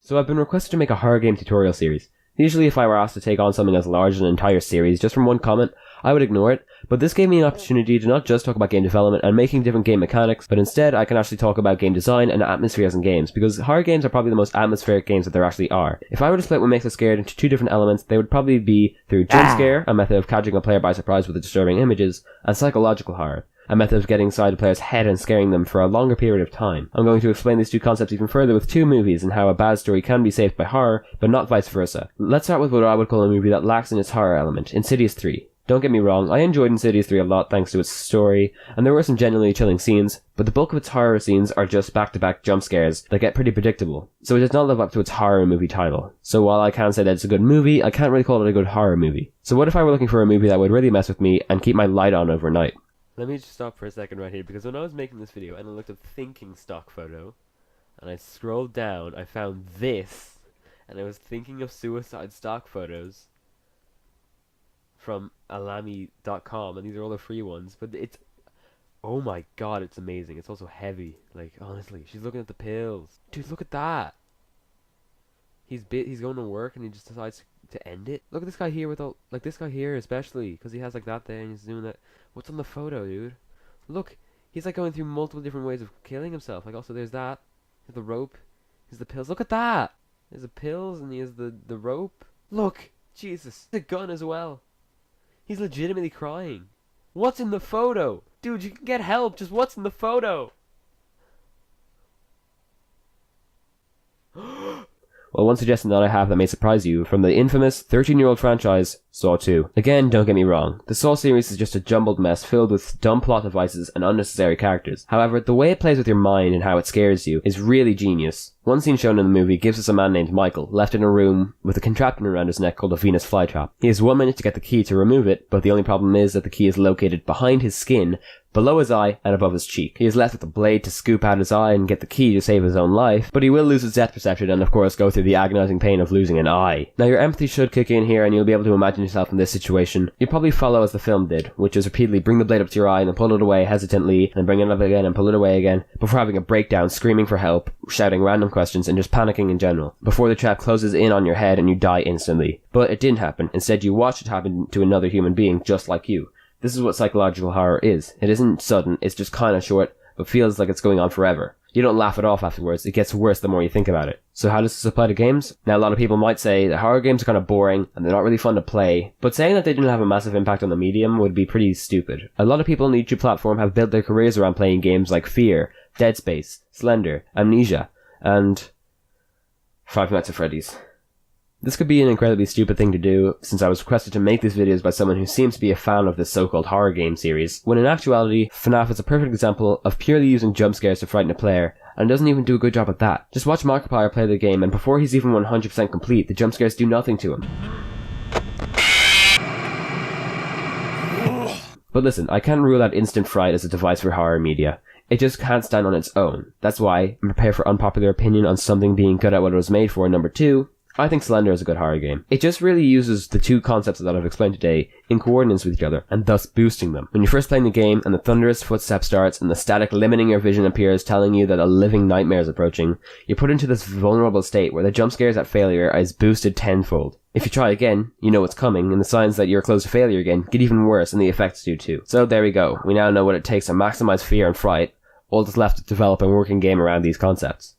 So I've been requested to make a horror game tutorial series. Usually if I were asked to take on something as large as an entire series just from one comment, I would ignore it, but this gave me an opportunity to not just talk about game development and making different game mechanics, but instead I can actually talk about game design and atmospheres in games, because horror games are probably the most atmospheric games that there actually are. If I were to split what makes us scared into two different elements, they would probably be through jump scare, a method of catching a player by surprise with disturbing images, and psychological horror, a method of getting inside a player's head and scaring them for a longer period of time. I'm going to explain these two concepts even further with two movies and how a bad story can be saved by horror, but not vice versa. Let's start with what I would call a movie that lacks in its horror element, Insidious 3. Don't get me wrong, I enjoyed Insidious 3 a lot thanks to its story, and there were some genuinely chilling scenes, but the bulk of its horror scenes are just back-to-back jump scares that get pretty predictable, so it does not live up to its horror movie title. So while I can say that it's a good movie, I can't really call it a good horror movie. So what if I were looking for a movie that would really mess with me and keep my light on overnight? Let me just stop for a second right here, because when I was making this video and I looked up thinking stock photo, and I scrolled down, I found this, and I was thinking of suicide stock photos from alami.com, and these are all the free ones, but it's, oh my god, it's amazing. It's also heavy, like, honestly, she's looking at the pills. Dude, look at that. He's going to work and he just decides to end it. Look at this guy here with all, like this guy here especially, because he has like that thing, he's doing that. What's on the photo, dude? Look, he's like going through multiple different ways of killing himself. Like also there's that, there's the rope, there's the pills. Look at that. There's the pills and he has the rope. Look, Jesus, the gun as well. He's legitimately crying. What's in the photo? Dude, you can get help, just what's in the photo? Well, one suggestion that I have that may surprise you, from the infamous 13-year-old franchise, Saw 2. Again, don't get me wrong, the Saw series is just a jumbled mess filled with dumb plot devices and unnecessary characters. However, the way it plays with your mind and how it scares you is really genius. One scene shown in the movie gives us a man named Michael, left in a room with a contraption around his neck called a Venus flytrap. He has 1 minute to get the key to remove it, but the only problem is that the key is located behind his skin, below his eye, and above his cheek. He is left with a blade to scoop out his eye and get the key to save his own life, but he will lose his depth perception and of course go through the agonizing pain of losing an eye. Now your empathy should kick in here and you'll be able to imagine yourself in this situation. You'll probably follow as the film did, which is repeatedly bring the blade up to your eye and then pull it away hesitantly, and then bring it up again and pull it away again, before having a breakdown, screaming for help, shouting random questions, and just panicking in general, before the trap closes in on your head and you die instantly. But it didn't happen. Instead, you watched it happen to another human being just like you. This is what psychological horror is. It isn't sudden, it's just kinda short, but feels like it's going on forever. You don't laugh it off afterwards, it gets worse the more you think about it. So how does this apply to games? Now a lot of people might say that horror games are kinda boring, and they're not really fun to play, but saying that they didn't have a massive impact on the medium would be pretty stupid. A lot of people on the YouTube platform have built their careers around playing games like Fear, Dead Space, Slender, Amnesia, and Five Nights at Freddy's. This could be an incredibly stupid thing to do, since I was requested to make these videos by someone who seems to be a fan of this so-called horror game series, when in actuality, FNAF is a perfect example of purely using jump scares to frighten a player, and doesn't even do a good job at that. Just watch Markiplier play the game, and before he's even 100% complete, the jump scares do nothing to him. But listen, I can't rule out instant fright as a device for horror media. It just can't stand on its own. That's why I'm prepared for unpopular opinion on something being good at what it was made for. Number 2, I think Slender is a good horror game. It just really uses the two concepts that I've explained today in coordinates with each other, and thus boosting them. When you're first playing the game, and the thunderous footstep starts, and the static limiting your vision appears telling you that a living nightmare is approaching, you're put into this vulnerable state where the jump scares at failure is boosted tenfold. If you try again, you know what's coming, and the signs that you're close to failure again get even worse, and the effects do too. So there we go. We now know what it takes to maximize fear and fright. All that's left is develop a working game around these concepts.